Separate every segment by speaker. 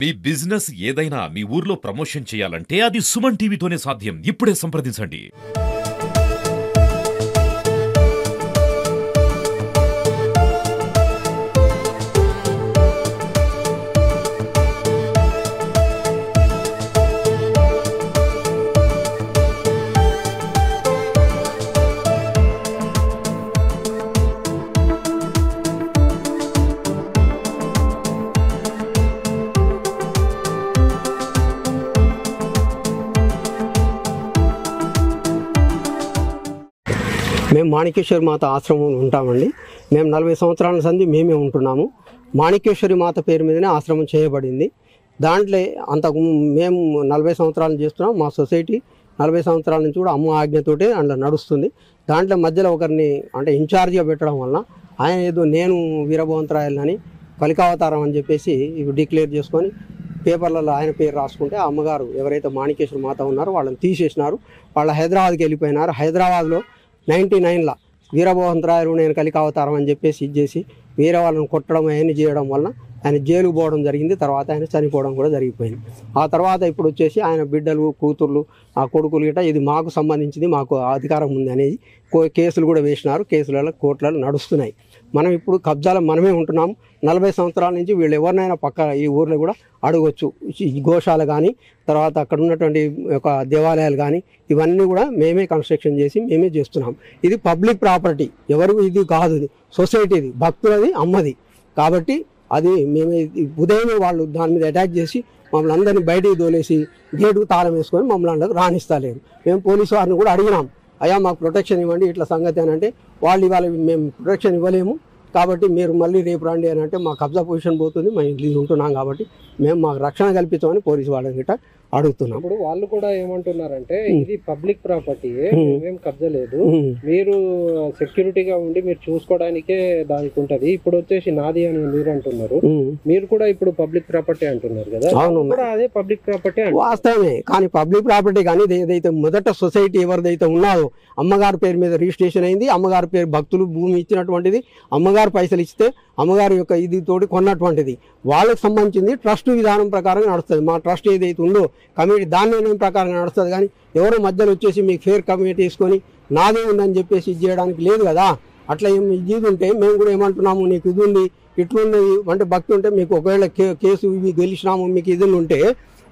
Speaker 1: మీ business ఏదైనా మీ ఊర్లో promotion చేయాలంటే అది సుమన్ టీవీతోనే సాధ్యం. ఇప్పుడే సంప్రదించండి.
Speaker 2: మేము మాణికేశ్వరి మాత ఆశ్రమం ఉంటామండి. మేము 40 సంవత్సరాల సంది మేమే ఉంటున్నాము. మాణికేశ్వరి మాత పేరు మీదనే ఆశ్రమం చేయబడింది. దాంట్లో అంతకు మేము 40 సంవత్సరాలు చేస్తున్నాం. మా సొసైటీ 40 సంవత్సరాల నుంచి కూడా అమ్మ ఆజ్ఞతోటే అందులో నడుస్తుంది. దాంట్లో మధ్యలో ఒకరిని అంటే ఇన్ఛార్జిగా పెట్టడం వలన ఆయన ఏదో నేను వీరభవంతరాయలని కలికావతారం అని చెప్పేసి ఇవి డిక్లేర్ చేసుకొని పేపర్లలో ఆయన పేరు రాసుకుంటే ఆ అమ్మగారు ఎవరైతే మాణికేశ్వరి మాత ఉన్నారో వాళ్ళని తీసేసినారు. వాళ్ళు హైదరాబాద్కి వెళ్ళిపోయినారు. హైదరాబాద్లో 99లో వీరభవంతరాయలు నేను కలికావతారం అని చెప్పేసి ఇచ్చేసి వేరే వాళ్ళని కొట్టడం అవన్నీ చేయడం వలన ఆయన జైలుకు పోవడం జరిగింది. తర్వాత ఆయన చనిపోవడం కూడా జరిగిపోయింది. ఆ తర్వాత ఇప్పుడు వచ్చేసి ఆయన బిడ్డలు కూతుర్లు ఆ కొడుకులు గిట్ట ఇది మాకు సంబంధించింది, మాకు అధికారం ఉంది అనేది కేసులు కూడా వేసినారు. కేసులలో కోర్టులలో నడుస్తున్నాయి. మనం ఇప్పుడు కబ్జాలో మనమే ఉంటున్నాము. 40 సంవత్సరాల నుంచి వీళ్ళు ఎవరినైనా పక్క ఈ ఊర్లో కూడా అడగొచ్చు. ఈ గోశాల కానీ తర్వాత అక్కడ ఉన్నటువంటి ఒక దేవాలయాలు కానీ ఇవన్నీ కూడా మేమే కన్స్ట్రక్షన్ చేసి మేమే చేస్తున్నాం. ఇది పబ్లిక్ ప్రాపర్టీ, ఎవరు ఇది కాదు, ఇది సొసైటీది, భక్తులది, అమ్మది. కాబట్టి అది మేమే ఉదయమే వాళ్ళు దాని మీద అటాక్ చేసి మమ్మల్ని అందరినీ బయటికి తోలేసి గేటుకు తాళం వేసుకొని మమ్మల్ని రాణిస్తలేరు. మేము పోలీసు వారిని కూడా అడిగినాం, అయ్యా మాకు ప్రొటెక్షన్ ఇవ్వండి ఇట్లా సంగతి అని అంటే వాళ్ళు ఇవాళ మేము ప్రొటెక్షన్ ఇవ్వలేము కాబట్టి మీరు మళ్ళీ రేపు రండి అని అంటే మా కబ్జా పొజిషన్ పోతుంది, మేము ఇంట్లో ఉంటున్నాం కాబట్టి మేము మాకు రక్షణ కల్పించమని పోలీసు వాళ్ళని గిట్ట అడుగుతున్నాం.
Speaker 3: ఇప్పుడు వాళ్ళు కూడా ఏమంటున్నారంటే ఇది పబ్లిక్ ప్రాపర్టీ, మేము కబ్జా లేదు, మీరు సెక్యూరిటీగా ఉండి మీరు చూసుకోవడానికే దానికి ఉంటది. ఇప్పుడు వచ్చేసి నాది అని మీరు అంటున్నారు, మీరు కూడా ఇప్పుడు పబ్లిక్ ప్రాపర్టీ అంటున్నారు కదా.
Speaker 2: అవును,
Speaker 3: అదే పబ్లిక్ ప్రాపర్టీ
Speaker 2: వాస్తవమే. కానీ పబ్లిక్ ప్రాపర్టీ కానీ ఏదైతే మొదట సొసైటీ ఎవరిదైతే ఉన్నదో అమ్మగారి పేరు మీద రిజిస్ట్రేషన్ అయింది, అమ్మగారి పేరు భక్తులు భూమి ఇచ్చినటువంటిది, అమ్మగారు పైసలు ఇస్తే అమ్మగారి యొక్క ఇది తోటి కొన్నటువంటిది, వాళ్ళకి సంబంధించింది ట్రస్ట్ విధానం ప్రకారం నడుస్తుంది. మా ట్రస్ట్ ఏదైతే ఉందో కమిటీ దాని నిర్ణయం ప్రకారం నడుస్తుంది. కానీ ఎవరో మధ్యలో వచ్చేసి మీకు ఫేర్ కమిటీ తీసుకొని నాదే ఉందని చెప్పేసి ఇది చేయడానికి లేదు కదా. అట్లా ఏం ఇది ఉంటే మేము కూడా ఏమంటున్నాము, నీకు ఇది ఉంది ఇట్లున్నది అంటే భక్తి ఉంటే మీకు ఒకవేళ కేసు ఇవి గెలిచినాము మీకు ఇది ఉంటే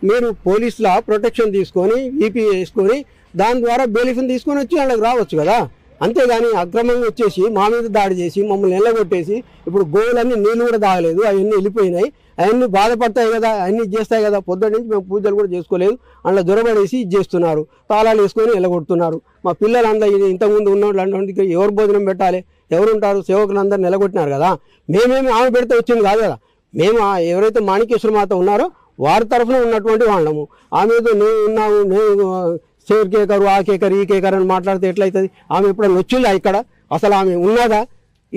Speaker 2: మీరు పోలీసుల ప్రొటెక్షన్ తీసుకొని ఈపీ వేసుకొని దాని ద్వారా బెయిల్ని తీసుకొని వచ్చి వాళ్ళకి రావచ్చు కదా. అంతేగాని అక్రమంగా వచ్చేసి మా మీద దాడి చేసి మమ్మల్ని ఎల్లగొట్టేసి ఇప్పుడు గోవులన్నీ నీళ్ళు కూడా తాగలేదు, అవన్నీ వెళ్ళిపోయినాయి, అవన్నీ బాధపడతాయి కదా, అవన్నీ చేస్తాయి కదా. పొద్దున్న నుంచి మేము పూజలు కూడా చేసుకోలేదు, అందులో దొరబడేసి ఇది చేస్తున్నారు, తాళాలు వేసుకొని ఎల్లగొడుతున్నారు. మా పిల్లలు అందులో ఇంతకుముందు ఉన్నోళ్ళు ఎవరు భోజనం పెట్టాలి, ఎవరుంటారు, సేవకులందరూ నిలగొట్టినారు కదా. మేమేమి ఆమె పెడితే వచ్చింది కాదు కదా. మేము ఎవరైతే మాణికేశ్వరి మాత ఉన్నారో వారి తరఫున ఉన్నటువంటి వాళ్ళము. ఆమె నేను ఉన్నాము, నేను సేర్ కేకరు ఆ కేకరు ఈ కేకరు అని మాట్లాడితే ఎట్లయితుంది? ఆమె ఎప్పుడైనా వచ్చిందా ఇక్కడ? అసలు ఆమె ఉన్నదా?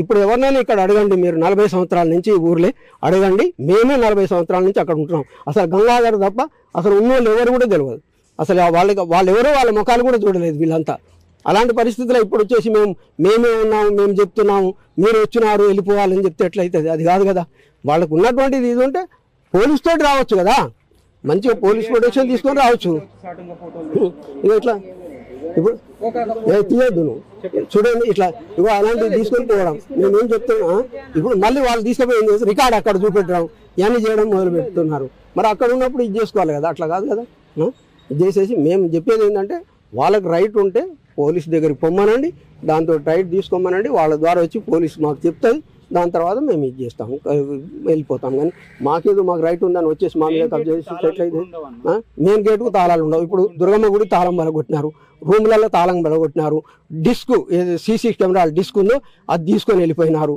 Speaker 2: ఇప్పుడు ఎవరినైనా ఇక్కడ అడగండి, మీరు 40 సంవత్సరాల నుంచి ఊర్లే అడగండి. మేమే 40 సంవత్సరాల నుంచి అక్కడ ఉంటున్నాం. అసలు గంగాధర్ తప్ప అసలు ఉన్నోళ్ళు ఎవరు కూడా తెలియదు. అసలు వాళ్ళు ఎవరో వాళ్ళ ముఖాలు కూడా చూడలేదు వీళ్ళంతా. అలాంటి పరిస్థితుల్లో ఇప్పుడు వచ్చేసి మేమే ఉన్నాము, మేము చెప్తున్నాము, మీరు వచ్చినారు వెళ్ళిపోవాలని చెప్తే ఎట్లయితుంది? అది కాదు కదా. వాళ్ళకు ఉన్నటువంటిది ఇది ఉంటే పోలీస్ తోటి రావచ్చు కదా, మంచిగా పోలీస్ ప్రొటెక్షన్ తీసుకొని రావచ్చు. ఇట్లా ఇప్పుడు తీయద్దు నువ్వు చూడండి, ఇట్లా ఇగో అలాంటివి తీసుకొని పోవడం. నేనేం చెప్తున్నా, ఇప్పుడు మళ్ళీ వాళ్ళు తీసుకుపోయి రికార్డ్ అక్కడ చూపెట్టడం ఇవన్నీ చేయడం మొదలు పెడుతున్నారు. మరి అక్కడ ఉన్నప్పుడు ఇది చేసుకోవాలి కదా, అట్లా కాదు కదా. ఇది చేసేసి మేము చెప్పేది ఏంటంటే వాళ్ళకి రైట్ ఉంటే పోలీస్ దగ్గరికి పొమ్మనండి, దాంతో రైట్ తీసుకోమనండి, వాళ్ళ ద్వారా వచ్చి పోలీసు మాకు చెప్తుంది, దాని తర్వాత మేము ఇది చేస్తాము, వెళ్ళిపోతాం. కానీ మాకేదో మాకు రైట్ ఉందని వచ్చేసి మా మీద కబ్జా చేసి ఎట్లయితే మెయిన్ గేట్కు తాళాలు ఉండవు. ఇప్పుడు దుర్గమ్మ గుడి తాళం బలగొట్టినారు, రూమ్లలో తాళం బలగొట్టినారు, డిస్క్ ఏది సీసీ కెమెరా డిస్క్ ఉందో అది తీసుకొని వెళ్ళిపోయినారు.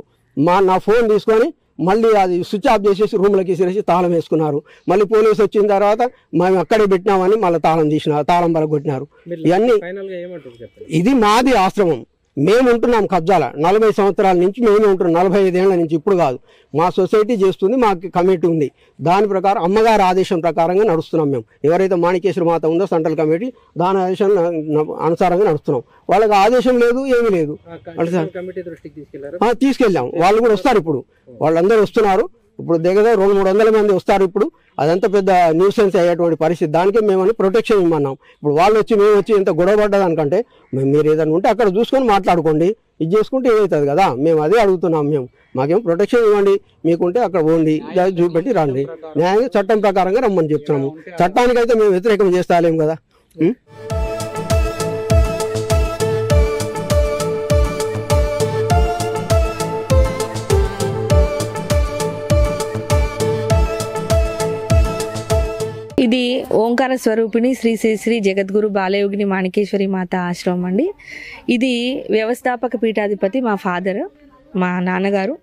Speaker 2: నా ఫోన్ తీసుకొని మళ్ళీ అది స్విచ్ ఆఫ్ చేసేసి రూమ్లోకి వేసేసి తాళం వేసుకున్నారు. మళ్ళీ పోలీసు వచ్చిన తర్వాత మేము అక్కడే పెట్టినామని మళ్ళీ తాళం బలగొట్టినారు. ఇవన్నీ ఇది మాది ఆశ్రమం, మేము ఉంటున్నాం కబ్జాల 40 సంవత్సరాల నుంచి మేమే ఉంటున్నాం, 45 ఏళ్ల నుంచి. ఇప్పుడు కాదు, మా సొసైటీ చేస్తుంది, మాకు కమిటీ ఉంది. దాని ప్రకారం అమ్మగారి ఆదేశం ప్రకారంగా నడుస్తున్నాం. మేము ఎవరైతే మాణికేశ్వరి మాత ఉందో సెంట్రల్ కమిటీ దాని ఆదేశం అనుసారంగా నడుస్తున్నాం. వాళ్ళకి ఆదేశం లేదు, ఏమీ లేదు. తీసుకెళ్ళాం, వాళ్ళు కూడా వస్తారు. ఇప్పుడు వాళ్ళందరూ వస్తున్నారు, ఇప్పుడు దగ్గర 200-300 మంది వస్తారు. ఇప్పుడు అదంతా పెద్ద న్యూసెన్స్ అయ్యేటువంటి పరిస్థితి. దానికి మేమని ప్రొటెక్షన్ ఇమ్మన్నాం. ఇప్పుడు వాళ్ళు వచ్చి మేము వచ్చి ఇంత గొడవ పడ్డదానికంటే మీరు ఏదైనా ఉంటే అక్కడ చూసుకొని మాట్లాడుకోండి, ఇది చేసుకుంటే ఏమవుతుంది కదా. మేము అదే అడుగుతున్నాం. మాకేం ప్రొటెక్షన్ ఇవ్వండి, మీకుంటే అక్కడ పోండి, చూపెట్టి రండి, న్యాయంగా చట్టం ప్రకారంగా రమ్మని చెప్తున్నాము. చట్టానికైతే మేము వ్యతిరేకం చేస్తాలేం కదా.
Speaker 4: ఇది ఓంకార స్వరూపిణి శ్రీ శ్రీ శ్రీ జగద్గురు బాలయోగిని మాణికేశ్వరి మాత ఆశ్రమం అండి. ఇది వ్యవస్థాపక పీఠాధిపతి మా ఫాదర్, మా నాన్నగారు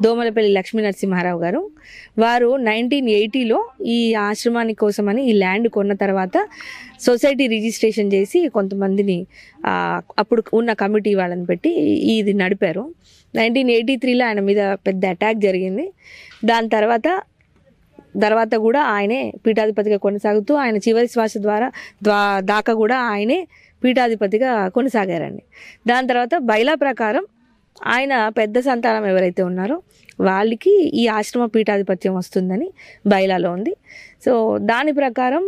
Speaker 4: దోమలపల్లి లక్ష్మీ నరసింహారావు గారు. వారు 1980లో ఈ ఆశ్రమాని కోసమని ఈ ల్యాండ్ కొన్న తర్వాత సొసైటీ రిజిస్ట్రేషన్ చేసి కొంతమందిని అప్పుడు ఉన్న కమిటీ వాళ్ళని పెట్టి ఇది నడిపారు. 1983లో ఆయన మీద పెద్ద అటాక్ జరిగింది. దాని తర్వాత కూడా ఆయనే పీఠాధిపతిగా కొనసాగుతూ ఆయన చివరి శ్వాస దాకా కూడా ఆయనే పీఠాధిపతిగా కొనసాగారండి. దాని తర్వాత బైలా ప్రకారం ఆయన పెద్ద సంతానం ఎవరైతే ఉన్నారో వాళ్ళకి ఈ ఆశ్రమ పీఠాధిపత్యం వస్తుందని బైలాలో ఉంది. సో దాని ప్రకారం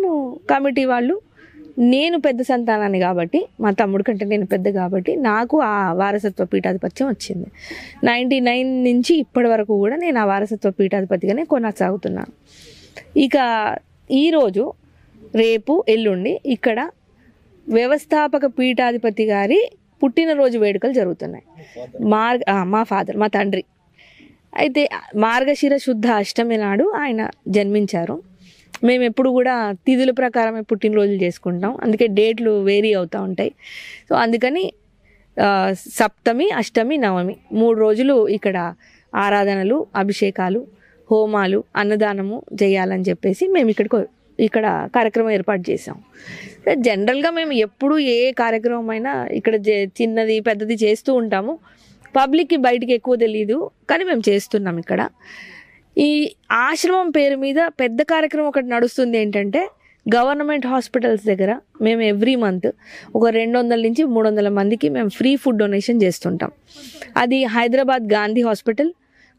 Speaker 4: కమిటీ వాళ్ళు, నేను పెద్ద సంతానాన్ని కాబట్టి, మా తమ్ముడు కంటే నేను పెద్ద కాబట్టి నాకు ఆ వారసత్వ పీఠాధిపత్యం వచ్చింది. 99 నుంచి ఇప్పటి వరకు కూడా నేను ఆ వారసత్వ పీఠాధిపతిగానే కొనసాగుతున్నాను. ఇక ఈరోజు, రేపు, ఎల్లుండి ఇక్కడ వ్యవస్థాపక పీఠాధిపతి గారి పుట్టినరోజు వేడుకలు జరుగుతున్నాయి. మా ఫాదర్, మా తండ్రి అయితే మార్గశిర శుద్ధ అష్టమి నాడు ఆయన జన్మించారు. మేము ఎప్పుడు కూడా తిథుల ప్రకారమే పుట్టినరోజులు చేసుకుంటాం, అందుకే డేట్లు వేరీ అవుతూ ఉంటాయి. సో అందుకని సప్తమి, అష్టమి, నవమి 3 రోజులు ఇక్కడ ఆరాధనలు, అభిషేకాలు, హోమాలు, అన్నదానము చేయాలని చెప్పేసి మేము ఇక్కడ కార్యక్రమం ఏర్పాటు చేసాం. జనరల్గా మేము ఎప్పుడు ఏ కార్యక్రమం అయినా ఇక్కడ చిన్నది పెద్దది చేస్తూ ఉంటాము. పబ్లిక్కి బయటికి ఎక్కువ తెలియదు, కానీ మేము చేస్తున్నాం. ఇక్కడ ఈ ఆశ్రమం పేరు మీద పెద్ద కార్యక్రమం ఒకటి నడుస్తుంది. ఏంటంటే గవర్నమెంట్ హాస్పిటల్స్ దగ్గర మేము ఎవ్రీ మంత్ ఒక 200 నుంచి 300 మందికి మేము ఫ్రీ ఫుడ్ డొనేషన్ చేస్తుంటాం. అది హైదరాబాద్ గాంధీ హాస్పిటల్,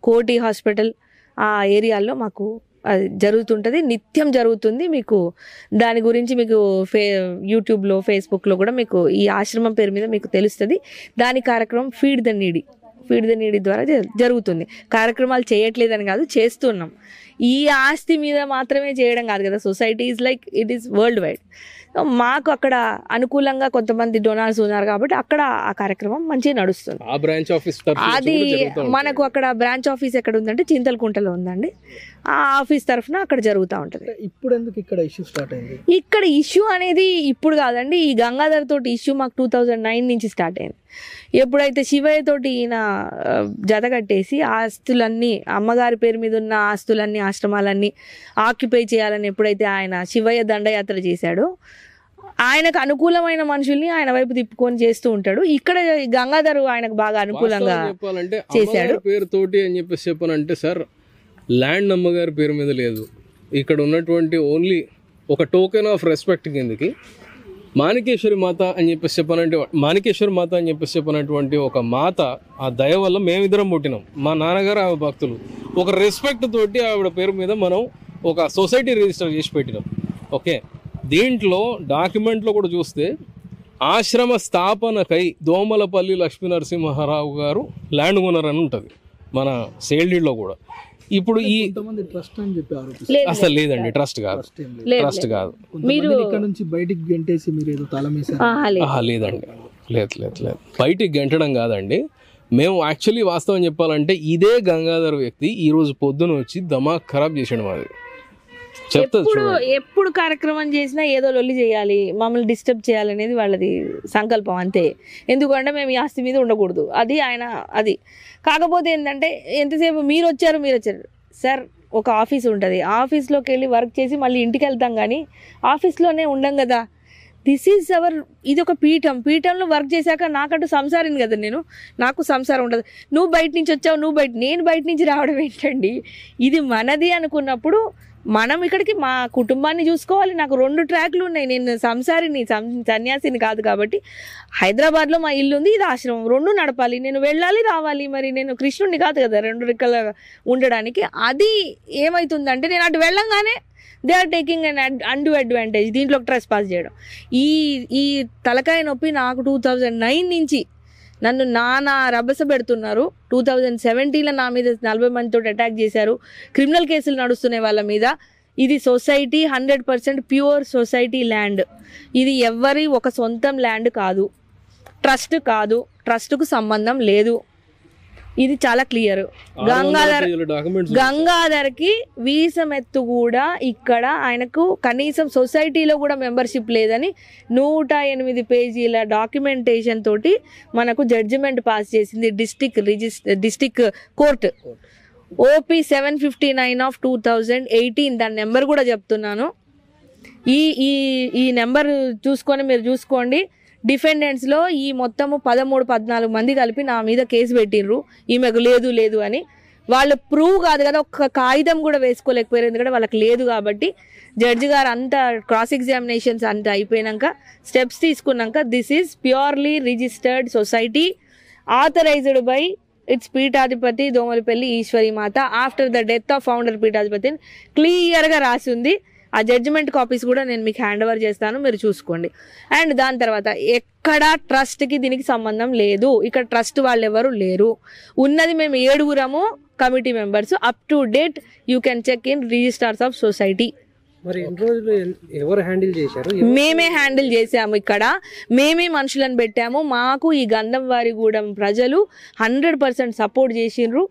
Speaker 4: కోటి హాస్పిటల్ ఆ ఏరియాల్లో మాకు అది జరుగుతుంటుంది, నిత్యం జరుగుతుంది. మీకు దాని గురించి మీకు యూట్యూబ్లో, ఫేస్బుక్లో కూడా మీకు ఈ ఆశ్రమం పేరు మీద మీకు తెలుస్తుంది. దాని కార్యక్రమం ఫీడ్ ద నీడీ ద్వారా జరుగుతుంది. కార్యక్రమాలు చేయట్లేదని కాదు, చేస్తున్నాం. ఈ ఆస్తి మీద మాత్రమే చేయడం కాదు కదా, society is like it is world wide. మాకు అక్కడ అనుకూలంగా కొంతమంది డొనార్స్ ఉన్నారు కాబట్టి అక్కడ ఆ కార్యక్రమం మంచిగా నడుస్తుంది. అది మనకు అక్కడ బ్రాంచ్ ఆఫీస్ ఎక్కడ ఉందంటే చింతలకుంటలో ఉందండి. ఆ ఆఫీస్ తరఫున అక్కడ జరుగుతూ ఉంటుంది.
Speaker 3: ఇప్పుడు ఎందుకు ఇక్కడ ఇష్యూ స్టార్ట్ అయింది?
Speaker 4: ఇక్కడ ఇష్యూ అనేది ఇప్పుడు కాదండి, ఈ గంగాధర్ తోటి ఇష్యూ మాకు 2009 నుంచి స్టార్ట్ అయింది. ఎప్పుడైతే శివయ్య తోటి ఈయన జత కట్టేసి ఆస్తులన్నీ, అమ్మగారి పేరు మీద ఉన్న ఆస్తులన్నీ, ఆశ్రమాలన్నీ ఆక్యుపై చేయాలని ఎప్పుడైతే ఆయన శివయ్య దండయాత్ర చేశాడో, ఆయనకు అనుకూలమైన మనుషుల్ని ఆయన వైపు తిప్పుకొని చేస్తూ ఉంటాడు. ఇక్కడ గంగాధర్ ఆయనకు బాగా అనుకూలంగా చేశాడు.
Speaker 5: పేరుతోటి అని చెప్పేసి చెప్పానంటే సార్, ల్యాండ్ అమ్మగారి పేరు మీద లేదు. ఇక్కడ ఉన్నటువంటి ఓన్లీ ఒక టోకెన్ ఆఫ్ రెస్పెక్ట్ కిందకి మాణికేశ్వరి మాత అని చెప్పేసి చెప్పినటువంటి ఒక మాత, ఆ దయ వల్ల మేమిద్దరం పుట్టినాం. మా నాన్నగారు ఆవిడ భక్తులు. ఒక రెస్పెక్ట్ తోటి ఆవిడ పేరు మీద మనం ఒక సొసైటీ రిజిస్టర్ చేసి పెట్టినాం. ఓకే, దీంట్లో డాక్యుమెంట్లో కూడా చూస్తే ఆశ్రమ స్థాపనకై దోమలపల్లి లక్ష్మీ నరసింహారావు గారు ల్యాండ్ కొన్నారని ఉంటుంది మన సేల్డీలో కూడా. ఇప్పుడు ఈ
Speaker 3: ట్రస్ట్ అని చెప్పారు,
Speaker 5: అసలు లేదండి, ట్రస్ట్ కాదు.
Speaker 4: మీరు
Speaker 3: ఇక్కడ నుంచి బయటికి గెంటేసి మీరు ఏదో తాళం వేసారు?
Speaker 5: లేదండి, లేదు. బయటికి గెంటడం కాదండి. మేము యాక్చువల్లీ వాస్తవం చెప్పాలంటే ఇదే గంగాధర్ వ్యక్తి ఈ రోజు పొద్దున వచ్చి దమాక్ ఖరాబ్ చేసాడు మాది.
Speaker 4: ఎప్పుడు కార్యక్రమం చేసినా ఏదో లొల్లి చేయాలి, మమ్మల్ని డిస్టర్బ్ చేయాలనేది వాళ్ళది సంకల్పం అంతే. ఎందుకంటే మేము ఈ ఆస్తి మీద ఉండకూడదు, అది ఆయన అది. కాకపోతే ఏంటంటే ఎంతసేపు మీరు వచ్చారు సార్, ఒక ఆఫీస్ ఉంటుంది, ఆఫీస్లోకి వెళ్ళి వర్క్ చేసి మళ్ళీ ఇంటికి వెళ్తాం, కానీ ఆఫీస్లోనే ఉండం కదా. దిస్ ఈజ్ ఇది ఒక పీఠంలో వర్క్ చేశాక నాకంటూ సంసారం కదా, నాకు సంసారం ఉండదు. నువ్వు బయట నుంచి వచ్చావు, నేను బయట నుంచి రావడం ఏంటండి? ఇది మనది అనుకున్నప్పుడు మనం ఇక్కడికి మా కుటుంబాన్ని చూసుకోవాలి. నాకు 2 ట్రాక్లు ఉన్నాయి. నేను సంసారిని సన్యాసిని కాదు కాబట్టి హైదరాబాద్లో మా ఇల్లు ఉంది, ఇది ఆశ్రమం, 2 నడపాలి. నేను వెళ్ళాలి రావాలి. మరి నేను కృష్ణుడిని కాదు కదా 2 రెక్కల ఉండడానికి. అది ఏమవుతుందంటే నేను అటు వెళ్ళంగానే they are taking an undue advantage. దీంట్లో ట్రెస్ పాస్ చేయడం. ఈ తలకాయ నొప్పి నాకు 2009 నుంచి నన్ను నానా రభస పెడుతున్నారు. 2017లో నా మీద 40 మందితో అటాక్ చేశారు. క్రిమినల్ కేసులు నడుస్తున్నాయి వాళ్ళ మీద. ఇది సొసైటీ 100% ప్యూర్ సొసైటీ ల్యాండ్. ఇది ఎవరి ఒక సొంతం ల్యాండ్ కాదు, ట్రస్ట్ కాదు, ట్రస్ట్కు సంబంధం లేదు. ఇది చాలా క్లియర్. గంగాధర్కి వీసమెత్తు కూడా ఇక్కడ ఆయనకు కనీసం సొసైటీలో కూడా మెంబర్షిప్ లేదని 108 పేజీల డాక్యుమెంటేషన్ తోటి మనకు జడ్జిమెంట్ పాస్ చేసింది డిస్టిక్ కోర్టు. OP 759 of 2018. దాని నెంబర్ కూడా చెప్తున్నాను. ఈ నెంబర్ చూసుకొని మీరు చూసుకోండి. డిఫెండెంట్స్లో ఈ మొత్తము 13-14 మంది కలిపి నా మీద కేసు పెట్టిర్రు, ఈమెకు లేదు అని. వాళ్ళు ప్రూవ్ కాదు కదా, ఒక్క కాగితం కూడా వేసుకోలేకపోయారు, ఎందుకంటే వాళ్ళకి లేదు కాబట్టి. జడ్జి గారు అంతా క్రాస్ ఎగ్జామినేషన్స్ అంతా అయిపోయినాక స్టెప్స్ తీసుకున్నాక this is purely registered society authorised by its పీఠాధిపతి Domalapalli Eswari Mata after the death of founder పీఠాధిపతి క్లియర్గా రాసి ఉంది. ఆ జడ్జిమెంట్ కాపీస్ కూడా నేను మీకు హ్యాండ్ ఓవర్ చేస్తాను, మీరు చూసుకోండి. అండ్ దాని తర్వాత ఎక్కడ ట్రస్ట్కి దీనికి సంబంధం లేదు. ఇక్కడ ట్రస్ట్ వాళ్ళు ఎవరు లేరు. ఉన్నది మేము 7 committee members. Up to date you can check in registrars of society.
Speaker 3: మరి ఎన్ని రోజులు ఎవరు హ్యాండిల్ చేశారు?
Speaker 4: మేమే హ్యాండిల్ చేసాము. ఇక్కడ మేమే మనుషులను పెట్టాము. మాకు ఈ గంధంవారిగూడెం ప్రజలు 100% సపోర్ట్ చేసిండ్రు.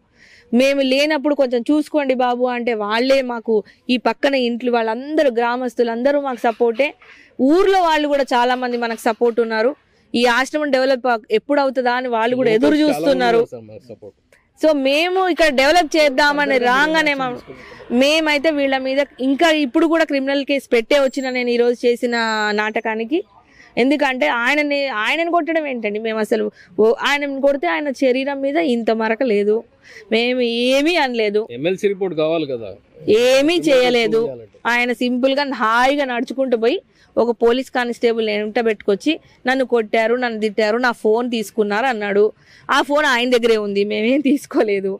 Speaker 4: మేము లేనప్పుడు కొంచెం చూసుకోండి బాబు అంటే వాళ్ళే మాకు ఈ పక్కన ఇంట్లో వాళ్ళందరూ గ్రామస్తులందరూ మాకు సపోర్టే. ఊర్లో వాళ్ళు కూడా చాలా మంది మనకు సపోర్ట్ ఉన్నారు. ఈ ఆశ్రమం డెవలప్ ఎప్పుడు అవుతుందా అని వాళ్ళు కూడా ఎదురు చూస్తున్నారు. సో మేము ఇక్కడ డెవలప్ చేద్దామని రాగానే మేమైతే వీళ్ళ మీద ఇంకా ఇప్పుడు కూడా క్రిమినల్ కేసు పెట్టే వచ్చిన నేను ఈరోజు చేసిన నాటకానికి. ఎందుకంటే ఆయనని కొట్టడం ఏంటండి, మేము అసలు ఆయనని కొడితే ఆయన శరీరం మీద ఇంత మరక లేదు, మేము ఏమీ అనలేదు,
Speaker 5: ఎమ్మెల్సీ రిపోర్ట్ కావాలి కదా,
Speaker 4: ఏమీ చేయలేదు. ఆయన సింపుల్గా హాయిగా నడుచుకుంటూ పోయి ఒక పోలీస్ కానిస్టేబుల్ ఎంట పెట్టుకొచ్చి నన్ను కొట్టారు, నన్ను తిట్టారు, నా ఫోన్ తీసుకున్నారు అన్నాడు. ఆ ఫోన్ ఆయన దగ్గరే ఉంది, మేమేం తీసుకోలేదు.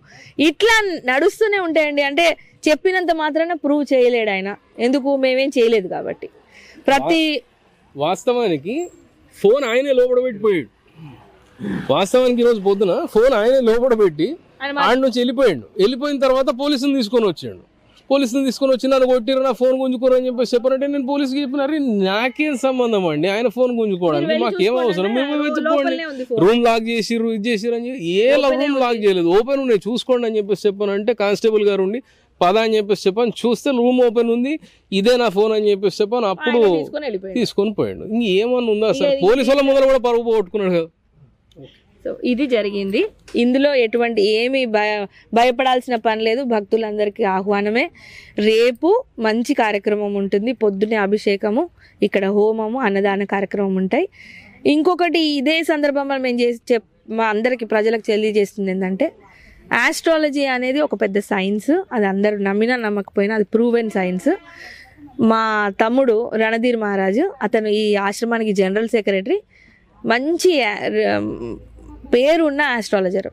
Speaker 4: ఇట్లా నడుస్తూనే ఉంటాయండి. అంటే చెప్పినంత మాత్రాన ప్రూవ్ చేయలేడు ఆయన, ఎందుకు మేమేం చేయలేదు కాబట్టి.
Speaker 5: వాస్తవానికి ఫోన్ ఆయనే లోపల పెట్టిపోయాడు. వాస్తవానికి ఈరోజు పొద్దున ఫోన్ ఆయనే లోపల పెట్టి ఆడ నుంచి వెళ్ళిపోయిన తర్వాత పోలీసుని తీసుకొని వచ్చి నన్ను కొట్టిరు, నా ఫోన్ గుంజుకోరు అని చెప్పేసి చెప్పారంటే నేను పోలీసుకి చెప్పినారు. నాకేం సంబంధం అండి ఆయన ఫోన్ గుంజుకోవడానికి, మాకేం అవసరం, మేము వెతుక్కోండి. రూమ్ లాక్ చేసిర్రు, ఇది చేసిర్రు అని చెప్పి ఏ రూమ్ లాక్ చేయలేదు, ఓపెన్ ఉన్నాయి చూసుకోండి అని చెప్పేసి చెప్పానంటే కానిస్టేబుల్ గారు ఉండి పద అని చెప్పేసి చెప్పాను. చూస్తే రూమ్ ఓపెన్ ఉంది, ఇదే నా ఫోన్ అని చెప్పేసి చెప్పాను. అప్పుడు తీసుకొని పోయాడు. ఇంకేమన్నా ఉందా సార్? పోలీసు వాళ్ళ ముందర కూడా పరుగు పోగొట్టుకున్నాడు కదా.
Speaker 4: సో ఇది జరిగింది. ఇందులో ఎటువంటి ఏమీ భయపడాల్సిన పని లేదు. భక్తులందరికీ ఆహ్వానమే. రేపు మంచి కార్యక్రమం ఉంటుంది. పొద్దున్నే అభిషేకము, ఇక్కడ హోమము, అన్నదాన కార్యక్రమం ఉంటాయి. ఇంకొకటి ఇదే సందర్భంలో మేము మా అందరికి ప్రజలకు తెలియజేస్తుంది ఏంటంటే ఆస్ట్రాలజీ అనేది ఒక పెద్ద సైన్స్. అది అందరూ నమ్మినా నమ్మకపోయినా అది ప్రూవెన్ సైన్స్. మా తమ్ముడు రణధీర్ మహారాజు, అతను ఈ ఆశ్రమానికి జనరల్ సెక్రటరీ, మంచి పేరున్న ఆస్ట్రాలజర్.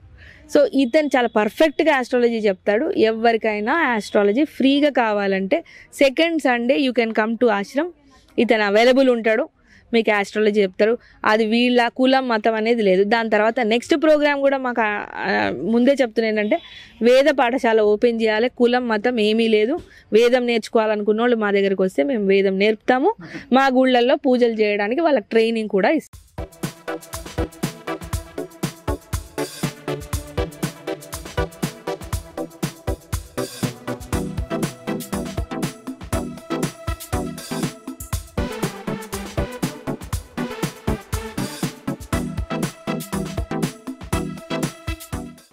Speaker 4: సో ఇతను చాలా పర్ఫెక్ట్గా ఆస్ట్రాలజీ చెప్తాడు. ఎవరికైనా ఆస్ట్రాలజీ ఫ్రీగా కావాలంటే second Sunday you can come to Ashram. ఇతను అవైలబుల్ ఉంటాడు, మీకు ఆస్ట్రాలజీ చెప్తారు. అది వీళ్ళ కులం మతం అనేది లేదు. దాని తర్వాత నెక్స్ట్ ప్రోగ్రామ్ కూడా మాకు ముందే చెప్తున్నా ఏంటంటే వేద పాఠశాల ఓపెన్ చేయాలి. కులం మతం ఏమీ లేదు. వేదం నేర్చుకోవాలనుకున్న వాళ్ళు మా దగ్గరికి వస్తే మేము వేదం నేర్పుతాము. మా గుళ్ళల్లో పూజలు చేయడానికి వాళ్ళకి ట్రైనింగ్ కూడా ఇస్తాం.